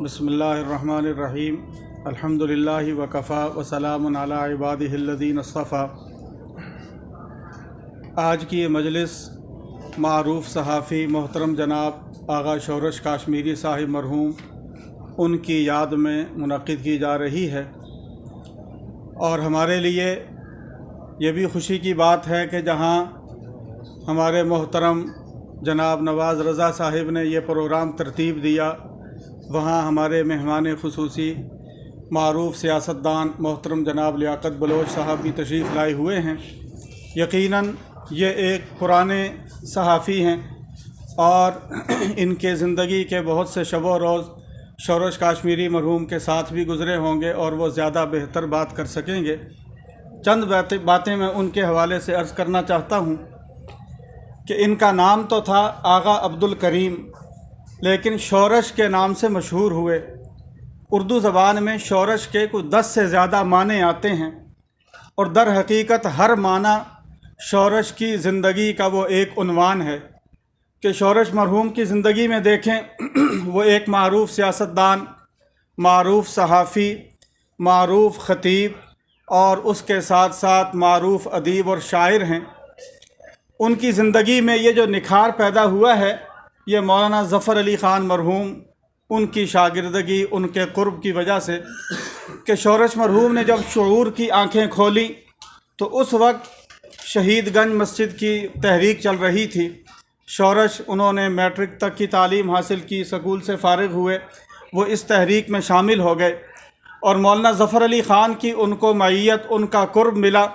بسم اللہ الرحمن الرحیم الحمدللہ وکفا وسلام علی عبادہ الذین اصطفیٰ۔ آج کی یہ مجلس معروف صحافی محترم جناب آغا شورش کاشمیری صاحب مرحوم ان کی یاد میں منعقد کی جا رہی ہے، اور ہمارے لیے یہ بھی خوشی کی بات ہے کہ جہاں ہمارے محترم جناب نواز رضا صاحب نے یہ پروگرام ترتیب دیا، وہاں ہمارے مہمان خصوصی معروف سیاستدان محترم جناب لیاقت بلوچ صاحب بھی تشریف لائے ہوئے ہیں۔ یقیناً یہ ایک پرانے صحافی ہیں اور ان کے زندگی کے بہت سے شب و روز شورش کاشمیری مرحوم کے ساتھ بھی گزرے ہوں گے، اور وہ زیادہ بہتر بات کر سکیں گے۔ چند باتیں میں ان کے حوالے سے عرض کرنا چاہتا ہوں کہ ان کا نام تو تھا آغا عبدالکریم، لیکن شورش کے نام سے مشہور ہوئے۔ اردو زبان میں شورش کے کچھ 10 سے زیادہ معنی آتے ہیں، اور در حقیقت ہر معنی شورش کی زندگی کا وہ ایک عنوان ہے کہ شورش مرحوم کی زندگی میں دیکھیں، وہ ایک معروف سیاستدان، معروف صحافی، معروف خطیب اور اس کے ساتھ ساتھ معروف ادیب اور شاعر ہیں۔ ان کی زندگی میں یہ جو نکھار پیدا ہوا ہے، یہ مولانا ظفر علی خان مرحوم ان کی شاگردگی، ان کے قرب کی وجہ سے، کہ شورش مرحوم نے جب شعور کی آنکھیں کھولیں تو اس وقت شہید گنج مسجد کی تحریک چل رہی تھی۔ شورش انہوں نے میٹرک تک کی تعلیم حاصل کی، سکول سے فارغ ہوئے، وہ اس تحریک میں شامل ہو گئے، اور مولانا ظفر علی خان کی ان کو معیت، ان کا قرب ملا۔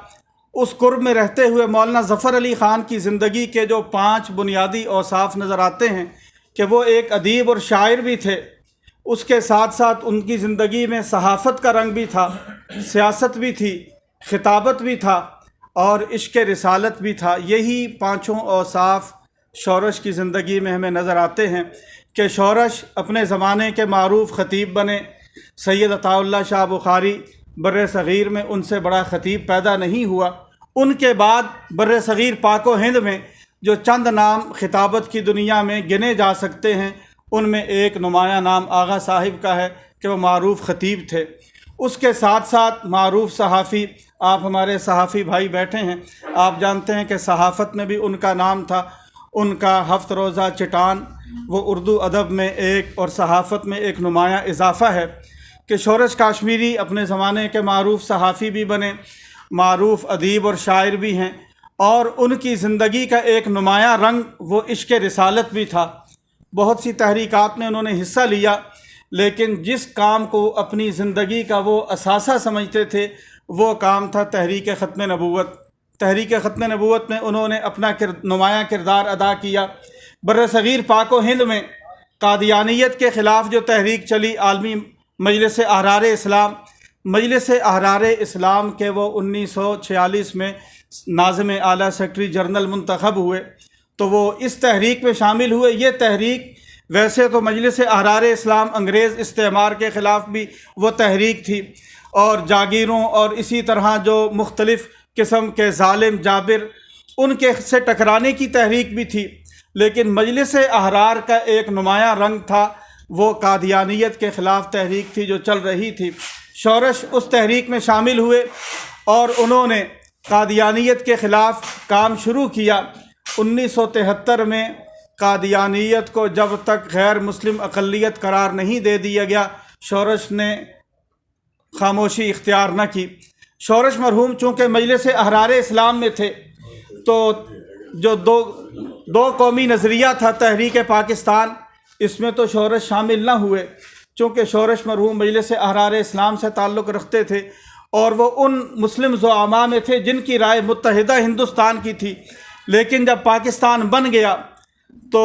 اس قرب میں رہتے ہوئے مولانا ظفر علی خان کی زندگی کے جو 5 بنیادی اوصاف نظر آتے ہیں کہ وہ ایک ادیب اور شاعر بھی تھے، اس کے ساتھ ساتھ ان کی زندگی میں صحافت کا رنگ بھی تھا، سیاست بھی تھی، خطابت بھی تھا، اور عشق رسالت بھی تھا۔ یہی 5 اوصاف شورش کی زندگی میں ہمیں نظر آتے ہیں کہ شورش اپنے زمانے کے معروف خطیب بنے۔ سید عطا اللہ شاہ بخاری بر صغیر میں ان سے بڑا خطیب پیدا نہیں ہوا۔ ان کے بعد بر صغیر پاک و ہند میں جو چند نام خطابت کی دنیا میں گنے جا سکتے ہیں، ان میں ایک نمایاں نام آغا صاحب کا ہے کہ وہ معروف خطیب تھے۔ اس کے ساتھ ساتھ معروف صحافی، آپ ہمارے صحافی بھائی بیٹھے ہیں، آپ جانتے ہیں کہ صحافت میں بھی ان کا نام تھا۔ ان کا 7 روزہ چٹان وہ اردو ادب میں ایک اور صحافت میں ایک نمایاں اضافہ ہے کہ شورش کاشمیری اپنے زمانے کے معروف صحافی بھی بنے، معروف ادیب اور شاعر بھی ہیں، اور ان کی زندگی کا ایک نمایاں رنگ وہ عشق رسالت بھی تھا۔ بہت سی تحریکات میں انہوں نے حصہ لیا، لیکن جس کام کو اپنی زندگی کا وہ اثاثہ سمجھتے تھے، وہ کام تھا تحریک ختم نبوت۔ تحریک ختم نبوت میں انہوں نے اپنا نمایاں کردار ادا کیا۔ بر صغیر پاک و ہند میں قادیانیت کے خلاف جو تحریک چلی، عالمی مجلس احرار اسلام، مجلس احرار اسلام کے وہ 1946 میں ناظم اعلیٰ سیکرٹری جنرل منتخب ہوئے، تو وہ اس تحریک میں شامل ہوئے۔ یہ تحریک ویسے تو مجلس احرار اسلام انگریز استعمار کے خلاف بھی وہ تحریک تھی، اور جاگیروں اور اسی طرح جو مختلف قسم کے ظالم جابر ان کے سے ٹکرانے کی تحریک بھی تھی، لیکن مجلس احرار کا ایک نمایاں رنگ تھا، وہ قادیانیت کے خلاف تحریک تھی جو چل رہی تھی۔ شورش اس تحریک میں شامل ہوئے اور انہوں نے قادیانیت کے خلاف کام شروع کیا۔ 1973 میں قادیانیت کو جب تک غیر مسلم اقلیت قرار نہیں دے دیا گیا، شورش نے خاموشی اختیار نہ کی۔ شورش مرحوم چونکہ مجلس احرار اسلام میں تھے، تو جو دو قومی نظریہ تھا تحریک پاکستان، اس میں تو شورش شامل نہ ہوئے، چونکہ شورش مرحوم مجلس احرار اسلام سے تعلق رکھتے تھے، اور وہ ان مسلم زعماء میں تھے جن کی رائے متحدہ ہندوستان کی تھی۔ لیکن جب پاکستان بن گیا تو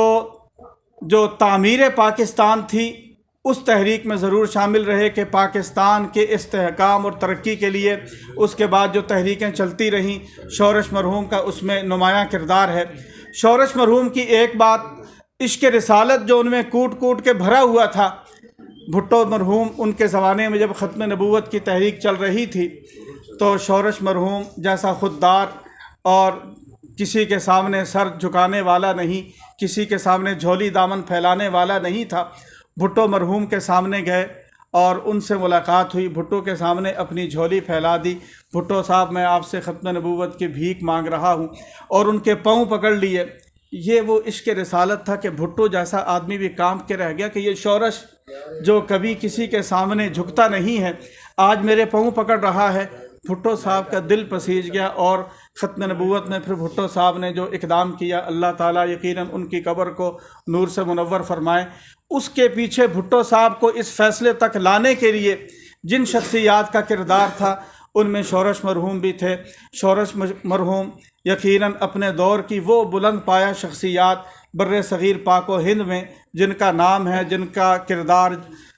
جو تعمیر پاکستان تھی، اس تحریک میں ضرور شامل رہے کہ پاکستان کے استحکام اور ترقی کے لیے اس کے بعد جو تحریکیں چلتی رہیں، شورش مرحوم کا اس میں نمایاں کردار ہے۔ شورش مرحوم کی ایک بات، عشق رسالت جو ان میں کوٹ کوٹ کے بھرا ہوا تھا۔ بھٹو مرحوم ان کے زمانے میں جب ختم نبوت کی تحریک چل رہی تھی، تو شورش مرحوم جیسا خوددار اور کسی کے سامنے سر جھکانے والا نہیں، کسی کے سامنے جھولی دامن پھیلانے والا نہیں تھا۔ بھٹو مرحوم کے سامنے گئے اور ان سے ملاقات ہوئی، بھٹو کے سامنے اپنی جھولی پھیلا دی، بھٹو صاحب میں آپ سے ختم نبوت کی بھیک مانگ رہا ہوں، اور ان کے پاؤں پکڑ لیے۔ یہ وہ عشق رسالت تھا کہ بھٹو جیسا آدمی بھی کانپ کے رہ گیا کہ یہ شورش جو کبھی کسی کے سامنے جھکتا نہیں ہے آج میرے پاؤں پکڑ رہا ہے۔ بھٹو صاحب کا دل پسیج گیا، اور ختم نبوت میں پھر بھٹو صاحب نے جو اقدام کیا، اللہ تعالیٰ یقیناً ان کی قبر کو نور سے منور فرمائے۔ اس کے پیچھے بھٹو صاحب کو اس فیصلے تک لانے کے لیے جن شخصیات کا کردار تھا ان میں شورش مرحوم بھی تھے۔ شورش مرحوم یقیناً اپنے دور کی وہ بلند پایہ شخصیات بر صغیر پاک و ہند میں جن کا نام ہے، جن کا کردار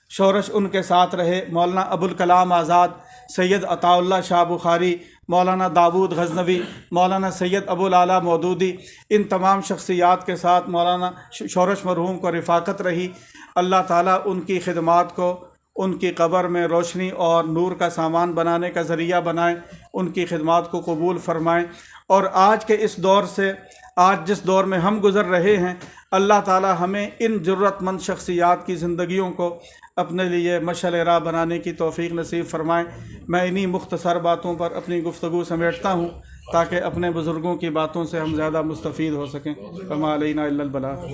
شورش ان کے ساتھ رہے، مولانا ابوالکلام آزاد، سید عطا اللہ شاہ بخاری، مولانا داود غزنوی، مولانا سید ابوالعلا مودودی، ان تمام شخصیات کے ساتھ مولانا شورش مرحوم کو رفاقت رہی۔ اللہ تعالیٰ ان کی خدمات کو ان کی قبر میں روشنی اور نور کا سامان بنانے کا ذریعہ بنائیں، ان کی خدمات کو قبول فرمائیں، اور آج کے اس دور سے، آج جس دور میں ہم گزر رہے ہیں، اللہ تعالیٰ ہمیں ان جرت مند شخصیات کی زندگیوں کو اپنے لیے مشعل راہ بنانے کی توفیق نصیب فرمائیں۔ میں انہی مختصر باتوں پر اپنی گفتگو سمیٹتا ہوں تاکہ اپنے بزرگوں کی باتوں سے ہم زیادہ مستفید ہو سکیں۔ وما علینا الا البلاغ۔